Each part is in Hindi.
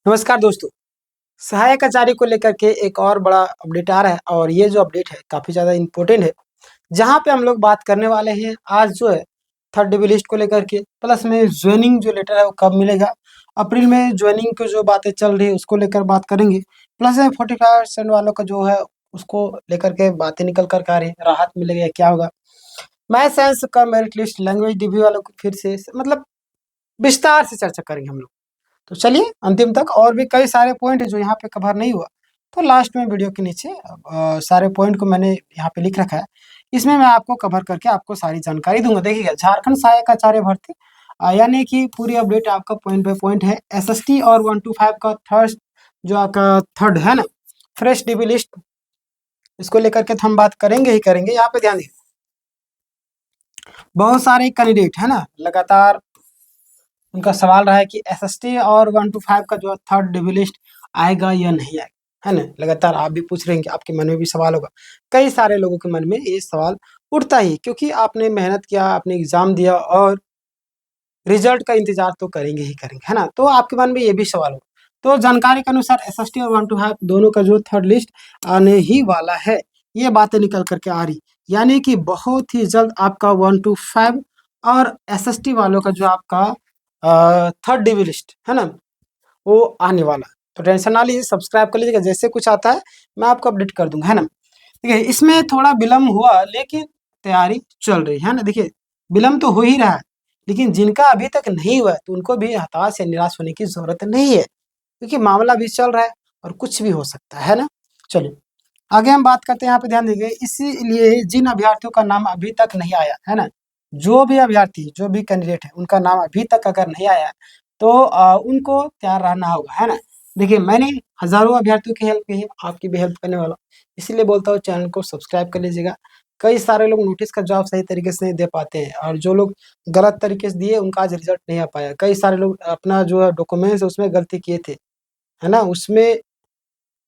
नमस्कार दोस्तों। सहायक आचार्य को लेकर के एक और बड़ा अपडेट आ रहा है और ये जो अपडेट है काफ़ी ज़्यादा इम्पोर्टेंट है। जहाँ पे हम लोग बात करने वाले हैं आज जो है थर्ड डिबी लिस्ट को लेकर के, प्लस में ज्वाइनिंग जो लेटर है वो कब मिलेगा, अप्रैल में ज्वाइनिंग की जो बातें चल रही है उसको लेकर बात करेंगे। प्लस में 45% वालों का जो है उसको लेकर के बातें निकल कर के आ रही है, राहत मिलेगी या क्या होगा। मैथ साइंस का मेरिट लिस्ट, लैंग्वेज डिबी वालों को फिर से मतलब विस्तार से चर्चा करेंगे हम लोग। तो चलिए अंतिम तक, और भी कई सारे पॉइंट है जो यहाँ पे कवर नहीं हुआ तो लास्ट में वीडियो के नीचे सारे पॉइंट को मैंने यहाँ पे लिख रखा है। इसमें मैं आपको कवर करके आपको सारी जानकारी दूंगा। देखिएगा, झारखंड सहायक आचार्य भर्ती यानी कि पूरी अपडेट आपका पॉइंट बाय पॉइंट है। एसएसटी और 125 का थर्ड जो आपका थर्ड है ना, फ्रेश डीबी लिस्ट, इसको लेकर के हम बात करेंगे ही करेंगे। यहाँ पे ध्यान दीजिए, बहुत सारे कैंडिडेट है ना, लगातार उनका सवाल रहा है कि एसएसटी और 125 का जो थर्ड डिबी लिस्ट आएगा या नहीं आएगा, है ना। लगातार आप भी पूछ रहे हैं कि आपके मन में भी सवाल होगा, कई सारे लोगों के मन में ये सवाल उठता ही, क्योंकि आपने मेहनत किया, आपने एग्जाम दिया और रिजल्ट का इंतजार तो करेंगे ही करेंगे, है ना। तो आपके मन में ये भी सवाल होगा। तो जानकारी के अनुसार एसएसटी और 125 दोनों का जो थर्ड लिस्ट आने ही वाला है, ये बातें निकल करके आ रही, यानी कि बहुत ही जल्द आपका 125 और एसएसटी वालों का जो आपका थर्ड डिबी लिस्ट है ना, वो आने वाला है। तो टेंशन ना लीजिए, सब्सक्राइब कर लीजिएगा, जैसे कुछ आता है मैं आपको अपडेट कर दूंगा, है ना। देखिए, इसमें थोड़ा विलम्ब हुआ लेकिन तैयारी चल रही है ना। देखिए, विलम्ब तो हो ही रहा है, लेकिन जिनका अभी तक नहीं हुआ है तो उनको भी हताश या निराश होने की जरूरत नहीं है, क्योंकि मामला भी चल रहा है और कुछ भी हो सकता है ना। चलिए आगे हम बात करते हैं। यहाँ पे ध्यान दीजिए, इसीलिए जिन अभ्यर्थियों का नाम अभी तक नहीं आया है ना, जो भी अभ्यर्थी, जो भी कैंडिडेट है, उनका नाम अभी तक अगर नहीं आया तो उनको तैयार रहना होगा, है ना। देखिए, मैंने हजारों अभ्यर्थियों की हेल्प की है, आपकी भी हेल्प करने वाला हूं। इसीलिए बोलता हूँ चैनल को सब्सक्राइब कर लीजिएगा। कई सारे लोग नोटिस का जवाब सही तरीके से नहीं दे पाते हैं, और जो लोग गलत तरीके से दिए उनका आज रिजल्ट नहीं आ पाया। कई सारे लोग अपना जो है डॉक्यूमेंट्स उसमें गलती किए थे, है ना, उसमें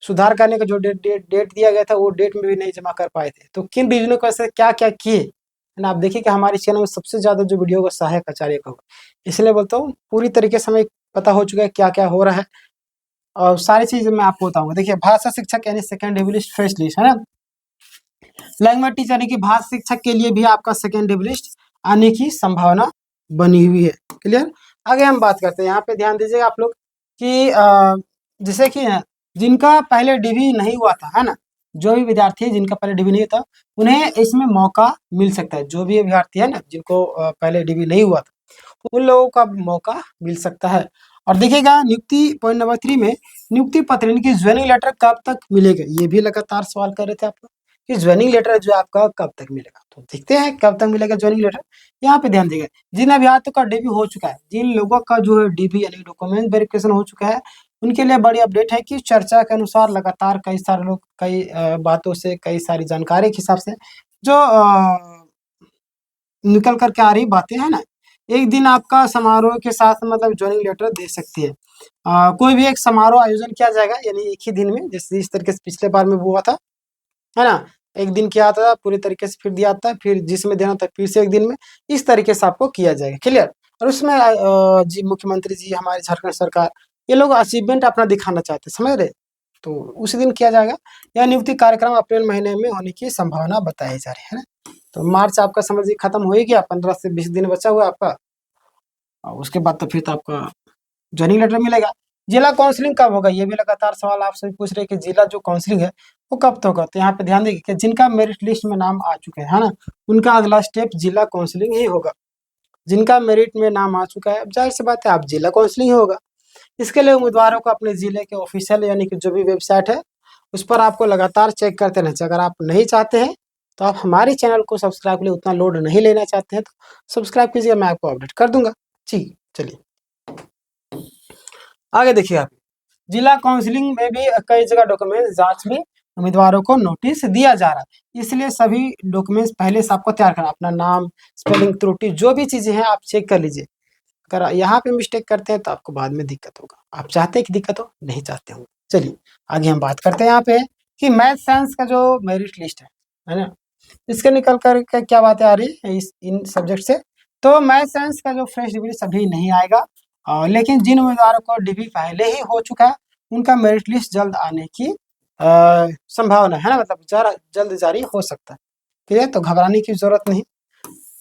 सुधार करने का जो डेट दिया गया था वो डेट में भी नहीं जमा कर पाए थे। तो किन रीजनों को ऐसे क्या क्या किए, है ना, आप देखिए कि हमारे चैनल में सबसे ज्यादा जो वीडियो होगा सहायक आचार्य का होगा। इसलिए बोलता हूँ पूरी तरीके से हमें पता हो चुका है क्या क्या हो रहा है, और सारी चीजें मैं आपको बताऊंगा। देखिए, भाषा शिक्षक यानी सेकंड डिबी लिस्ट, फर्स्ट लिस्ट, है ना। लैंग्वेज टीचर यानी कि भाषा शिक्षक के लिए भी आपका सेकंड डिबी लिस्ट आने की संभावना बनी हुई है। क्लियर। आगे हम बात करते हैं। यहाँ पे ध्यान दीजिएगा आप लोग कि जैसे कि जिनका पहले डिबी नहीं हुआ था, है ना, जो भी विद्यार्थी है जिनका पहले डिबी नहीं था, उन्हें इसमें मौका मिल सकता है। जो भी अभ्यर्थी है ना जिनको पहले डिबी नहीं हुआ था, उन लोगों का मौका मिल सकता है। और देखिएगा, नियुक्ति पॉइंट नंबर 3 में नियुक्ति पत्र यानी कि ज्वाइनिंग लेटर कब तक मिलेगा, ये भी लगातार सवाल कर रहे थे आप लोग कि ज्वाइनिंग लेटर जो आपका कब तक मिलेगा। तो देखते हैं कब तक मिलेगा ज्वाइनिंग लेटर। यहाँ पे ध्यान देगा, जिन अभ्यर्थियों का डिबी हो चुका है, जिन लोगों का जो है डिबी यानी डॉक्यूमेंट वेरिफिकेशन हो चुका है, उनके लिए बड़ी अपडेट है कि चर्चा के अनुसार लगातार कई सारे लोग कई बातों से, कई सारी जानकारी के हिसाब से जो निकल करके आ रही बातें है ना, एक दिन आपका समारोह के साथ मतलब ज्वाइनिंग लेटर दे सकती है। कोई भी एक समारोह आयोजन किया जाएगा, यानी एक ही दिन में, जैसे इस तरीके से पिछले बार में हुआ था, है ना। एक दिन किया था पूरी तरीके से, फिर दिया था, फिर जिसमें देना था फिर से एक दिन में, इस तरीके से आपको किया जाएगा। क्लियर। और उसमें जी मुख्यमंत्री जी, हमारे झारखंड सरकार, ये लोग अचीवमेंट अपना दिखाना चाहते हैं, समझ रहे। तो उसी दिन किया जाएगा। यह नियुक्ति कार्यक्रम अप्रैल महीने में होने की संभावना बताई जा रही है ना। तो मार्च आपका समझिए खत्म हो ही गया, 15 से 20 दिन बचा हुआ आपका, और उसके बाद तो फिर तो आपका ज्वाइनिंग लेटर मिलेगा। जिला काउंसलिंग कब होगा, ये भी लगातार सवाल आप सभी पूछ रहे हैं कि जिला जो काउंसलिंग है वो कब तक होगा। तो यहाँ पे ध्यान देखिए कि जिनका मेरिट लिस्ट में नाम आ चुके हैं, है ना, उनका अगला स्टेप जिला काउंसलिंग ही होगा। जिनका मेरिट में नाम आ चुका है, अब जाहिर सी बात है आप जिला काउंसलिंग ही होगा। इसके लिए उम्मीदवारों को अपने जिले के ऑफिशियल यानी कि जो भी वेबसाइट है उस पर आपको लगातार चेक करते रहना चाहिए। अगर आप नहीं चाहते हैं तो आप हमारे चैनल को सब्सक्राइब के लिए उतना लोड नहीं लेना चाहते हैं तो सब्सक्राइब कीजिए, मैं आपको अपडेट कर दूंगा। जी चलिए आगे देखिए आप, जिला काउंसलिंग में भी कई जगह डॉक्यूमेंट जांच में उम्मीदवारों को नोटिस दिया जा रहा है, इसलिए सभी डॉक्यूमेंट्स पहले से आपको तैयार करना, अपना नाम, स्पेलिंग त्रुटि, जो भी चीजें हैं आप चेक कर लीजिए। अगर यहाँ पे मिस्टेक करते हैं तो आपको बाद में दिक्कत होगा। आप चाहते हैं कि दिक्कत हो, नहीं चाहते हो। चलिए आगे हम बात करते हैं यहाँ पे कि मैथ साइंस का जो मेरिट लिस्ट है ना, इसके निकल कर के क्या बातें आ रही है इस इन सब्जेक्ट से। तो मैथ साइंस का जो फ्रेश डिग्री अभी नहीं आएगा, लेकिन जिन उम्मीदवारों को डीबी पहले ही हो चुका है उनका मेरिट लिस्ट जल्द आने की संभावना है ना, मतलब जल्द जारी हो सकता है। ठीक है, तो घबराने की जरूरत नहीं।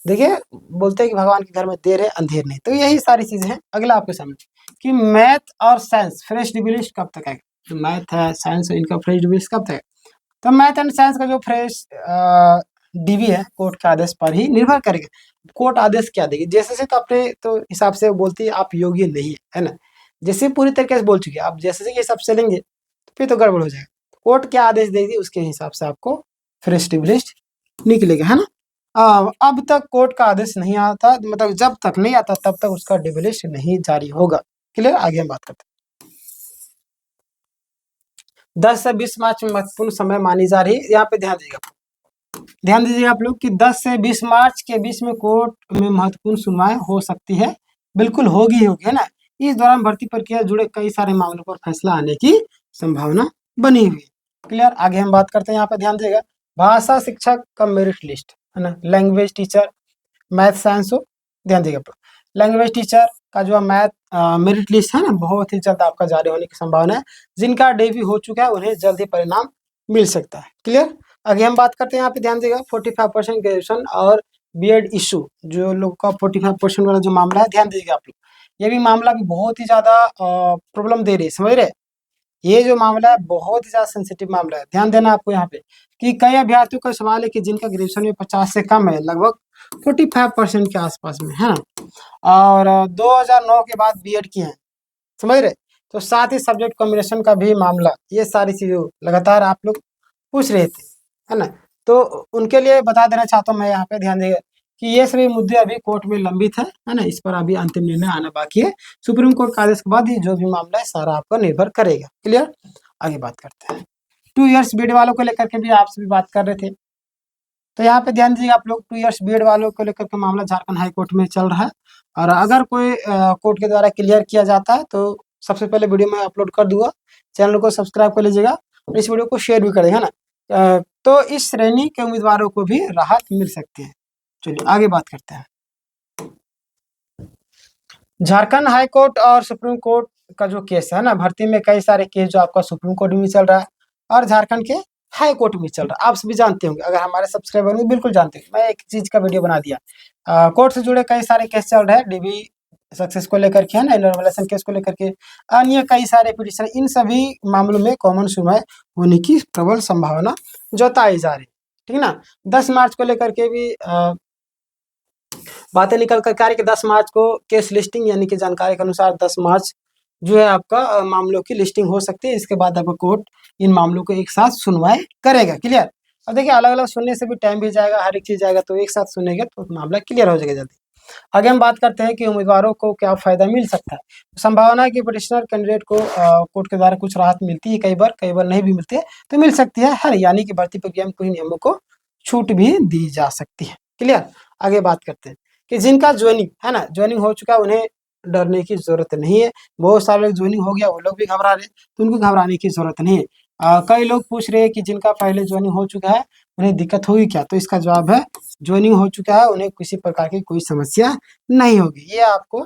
देखिए, बोलते हैं कि भगवान के घर में देर है अंधेर नहीं, तो यही सारी चीजें हैं। अगला आपके सामने कि मैथ और साइंस फ्रेश डीबी लिस्ट कब तक आएगा। तो मैथ है, साइंस है, इनका फ्रेश डीबी लिस्ट कब तक है। तो मैथ एंड साइंस का जो फ्रेश डीबी है कोर्ट के आदेश पर ही निर्भर करेगा। कोर्ट आदेश क्या देगी, जैसे से तो अपने तो हिसाब से बोलती है आप योग्य नहीं है ना, जैसे पूरी तरीके से बोल चुकी है, आप जैसे के हिसाब से चलेंगे तो फिर तो गड़बड़ हो जाएगा। कोर्ट क्या आदेश देगी उसके हिसाब से आपको फ्रेश डीबी लिस्ट निकलेगा, है ना। अब तक कोर्ट का आदेश नहीं आता, मतलब जब तक नहीं आता तब तक उसका डीबी लिस्ट नहीं जारी होगा। क्लियर, आगे हम बात करते हैं। 10 से 20 मार्च में महत्वपूर्ण समय मानी जा रही है, यहाँ पे ध्यान दीजिएगा आप लोग कि 10 से 20 मार्च के बीच में कोर्ट में महत्वपूर्ण सुनवाई हो सकती है, बिल्कुल होगी होगी, है ना। इस दौरान भर्ती प्रक्रिया जुड़े कई सारे मामलों पर फैसला आने की संभावना बनी हुई है। क्लियर, आगे हम बात करते हैं। यहाँ पे ध्यान दीजिएगा, भाषा शिक्षक का मेरिट लिस्ट, है ना, लैंग्वेज टीचर, मैथ साइंस हो, ध्यान दीजिएगा आप लोग। लैंग्वेज टीचर का जो मैथ मेरिट लिस्ट है ना, बहुत ही जल्द आपका जारी होने की संभावना है। जिनका डेब्यू हो चुका है उन्हें जल्द ही परिणाम मिल सकता है। क्लियर, आगे हम बात करते हैं। यहाँ पे ध्यान देगा 45% ग्रेजुएशन और बीएड इशू, जो लोग का 45% वाला जो मामला है, ध्यान दीजिएगा आप लोग। ये भी मामला भी बहुत ही ज्यादा प्रॉब्लम दे रही है, समझ रहे। ये जो मामला है बहुत ही ज्यादा सेंसिटिव मामला है, ध्यान देना आपको यहाँ पे कि कई अभ्यर्थियों का सवाल है कि जिनका ग्रेजुएशन में 50 से कम है, लगभग 45% के आसपास में, है ना, और 2009 के बाद बीएड किए हैं, समझ रहे। तो साथ ही सब्जेक्ट कॉम्बिनेशन का भी मामला, ये सारी चीजें लगातार आप लोग पूछ रहे थे, है ना। तो उनके लिए बता देना चाहता हूँ मैं यहाँ पे, ध्यान देगा कि ये सभी मुद्दे अभी कोर्ट में लंबित है ना, इस पर अभी अंतिम निर्णय आना बाकी है। सुप्रीम कोर्ट का आदेश के बाद ही जो भी मामला है सारा आपका निर्भर करेगा। क्लियर, आगे बात करते हैं। 2 इयर्स बीएड वालों को लेकर के भी आपसे भी बात कर रहे थे, तो यहाँ पे ध्यान दीजिए आप लोग, 2 इयर्स बीएड वालों को लेकर के मामला झारखंड हाई कोर्ट में चल रहा है। और अगर कोई कोर्ट के द्वारा क्लियर किया जाता है तो सबसे पहले वीडियो में अपलोड कर दूंगा, चैनल को सब्सक्राइब कर लीजिएगा और इस वीडियो को शेयर भी कर देगा ना। तो इस श्रेणी के उम्मीदवारों को भी राहत मिल सकती है। चलिए आगे बात करते हैं। झारखंड हाई कोर्ट और सुप्रीम कोर्ट का जो केस है ना, भर्ती में कई सारे केस जो आपका सुप्रीम कोर्ट में चल रहा है और झारखंड के हाई कोर्ट में चल रहा है। आप सभी जानते होंगे, अगर हमारे सब्सक्राइबर होंगे बिल्कुल जानते हैं, मैं एक चीज का वीडियो बना दिया। कोर्ट से जुड़े कई सारे केस चल रहे हैं, डीबी सक्सेस को लेकर के, है ना, इनोवेशन केस को लेकर के, अन्य कई सारे पिटिशन, इन सभी मामलों में कॉमन सुनवाई होने की प्रबल संभावना जताई जा रही है। ठीक है ना। 10 मार्च को लेकर के भी बातें निकल कर आ रही कि 10 मार्च को केस लिस्टिंग, यानी कि जानकारी के अनुसार 10 मार्च जो है आपका मामलों की लिस्टिंग हो सकती है। इसके बाद आपका कोर्ट इन मामलों को एक साथ सुनवाई करेगा। क्लियर, अब देखिए अलग अलग सुनने से भी टाइम भी जाएगा, हर एक चीज जाएगा, तो एक साथ सुनेंगे तो मामला क्लियर हो जाएगा जल्दी। आगे हम बात करते हैं कि उम्मीदवारों को क्या फायदा मिल सकता है। संभावना है कि पिटिशनर कैंडिडेट को कोर्ट के द्वारा कुछ राहत मिलती है, कई बार नहीं भी मिलती है, तो मिल सकती है, यानी कि भर्ती प्रक्रिया में कुछ नियमों को छूट भी दी जा सकती है। क्लियर, आगे बात करते हैं कि जिनका ज्वाइनिंग है ना, ज्वाइनिंग हो चुका है, उन्हें डरने की जरूरत नहीं है। बहुत सारे लोग ज्वाइनिंग हो गया वो लोग भी घबरा रहे हैं, तो उनको घबराने की जरूरत नहीं है। कई लोग पूछ रहे हैं कि जिनका पहले ज्वाइनिंग हो चुका है उन्हें दिक्कत होगी क्या, तो इसका जवाब है ज्वाइनिंग हो चुका है उन्हें किसी प्रकार की कोई समस्या नहीं होगी। ये आपको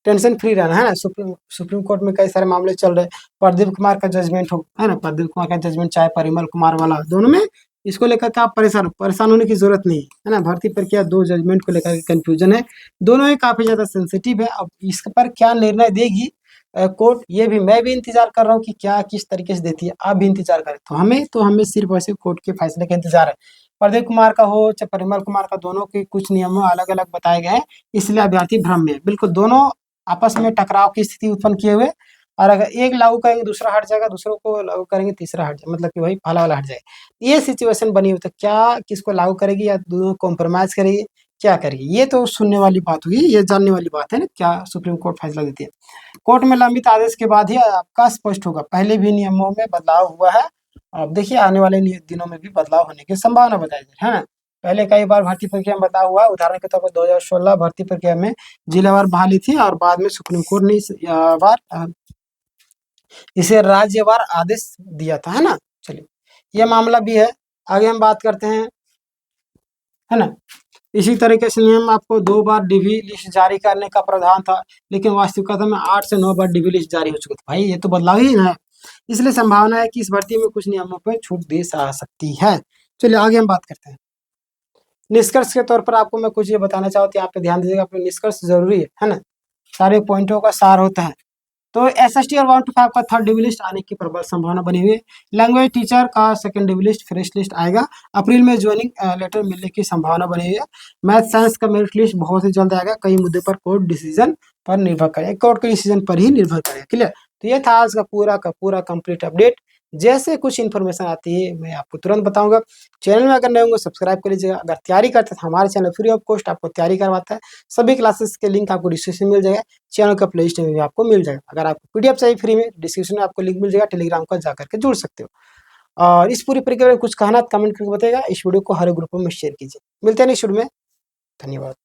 टेंशन फ्री रहना है ना। सुप्रीम कोर्ट में कई सारे मामले चल रहे हैं, प्रदीप कुमार का जजमेंट हो, है ना, प्रदीप कुमार का जजमेंट चाहे परिमल कुमार वाला, दोनों में इसको लेकर के आप परेशान होने की जरूरत नहीं है ना। भर्ती प्रक्रिया 2 जजमेंट को लेकर के कंफ्यूजन है, दोनों ही काफी ज्यादा सेंसिटिव है। अब इस पर क्या निर्णय देगी कोर्ट, ये भी मैं भी इंतजार कर रहा हूँ कि क्या किस तरीके से देती है, आप भी इंतजार करें। तो हमें सिर्फ वैसे कोर्ट के फैसले का इंतजार है। प्रदीप कुमार का हो चाहे परिमल कुमार का, दोनों के कुछ नियमों अलग अलग बताए गए हैं, इसलिए अभ्यर्थी भ्रम में है। बिल्कुल दोनों आपस में टकराव की स्थिति उत्पन्न किए हुए, और अगर एक लागू करेंगे दूसरा हट जाएगा, दूसरों को लागू करेंगे तीसरा हट जाएगा, मतलब कि वही पहला वाला हट जाएगा। ये सिचुएशन बनी हुई, तो क्या किसको लागू करेगी या दोनों कॉम्प्रोमाइज करेगी, क्या करेगी, ये तो सुनने वाली बात होगी, ये जानने वाली बात है ना, क्या सुप्रीम कोर्ट फैसला देती है। कोर्ट में लंबित आदेश के बाद ही आपका स्पष्ट होगा। पहले भी नियमों में बदलाव हुआ है, अब देखिए आने वाले दिनों में भी बदलाव होने की संभावना बताई जा रही है ना। पहले कई बार भर्ती प्रक्रिया में बदलाव हुआ, उदाहरण के तौर पर 2016 भर्ती प्रक्रिया में जिलावार बहाली थी और बाद में सुप्रीम कोर्ट ने इसे राज्यवार आदेश दिया था, है ना। चलिए ये मामला भी है, आगे हम बात करते हैं, है ना। इसी तरीके से नियम आपको 2 बार डीवी लिस्ट जारी करने का प्रावधान था, लेकिन वास्तविकता में 8 से 9 बार डीवी लिस्ट जारी हो चुकी थी। भाई ये तो बदलाव ही है। इसलिए संभावना है कि इस भर्ती में कुछ नियमों पर छूट दी जा सकती है। चलिए आगे हम बात करते हैं। निष्कर्ष के तौर पर आपको मैं कुछ ये बताना चाहूँ तो यहाँ पे ध्यान दीजिएगा, अपने निष्कर्ष जरूरी है ना, सारे पॉइंटों का सार होता है। तो एसएसटी और 1 to 5 का थर्ड डिवी लिस्ट आने की प्रबल संभावना बनी हुई है। लैंग्वेज टीचर का second DV list fresh list आएगा। अप्रैल में ज्वाइनिंग लेटर मिलने की संभावना बनी हुई है। मैथ साइंस का मेरिट लिस्ट बहुत ही जल्द आएगा। कई मुद्दे पर कोर्ट डिसीजन पर निर्भर करेगा, कोर्ट के डिसीजन पर ही निर्भर करेगा। क्लियर। तो ये था आज का पूरा कंप्लीट अपडेट। जैसे कुछ इन्फॉर्मेशन आती है मैं आपको तुरंत बताऊंगा। चैनल में अगर नए होंगे सब्सक्राइब कर लीजिएगा। अगर तैयारी करते हैं तो हमारे चैनल फ्री ऑफ कॉस्ट आपको तैयारी करवाता है। सभी क्लासेस के लिंक आपको डिस्क्रिप्शन में मिल जाएगा। चैनल का प्ले लिस्ट में भी आपको मिल जाएगा। अगर आपको पीडीएफ चाहिए फ्री में, डिस्क्रिप्शन में आपको लिंक मिल जाएगा, टेलीग्राम का जाकर के जुड़ सकते हो। और इस पूरी प्रक्रिया में कुछ कहना कमेंट करके बताएगा। इस वीडियो को हर ग्रुप में शेयर कीजिए। मिलते हैं नेक्स्ट वीडियो में। धन्यवाद।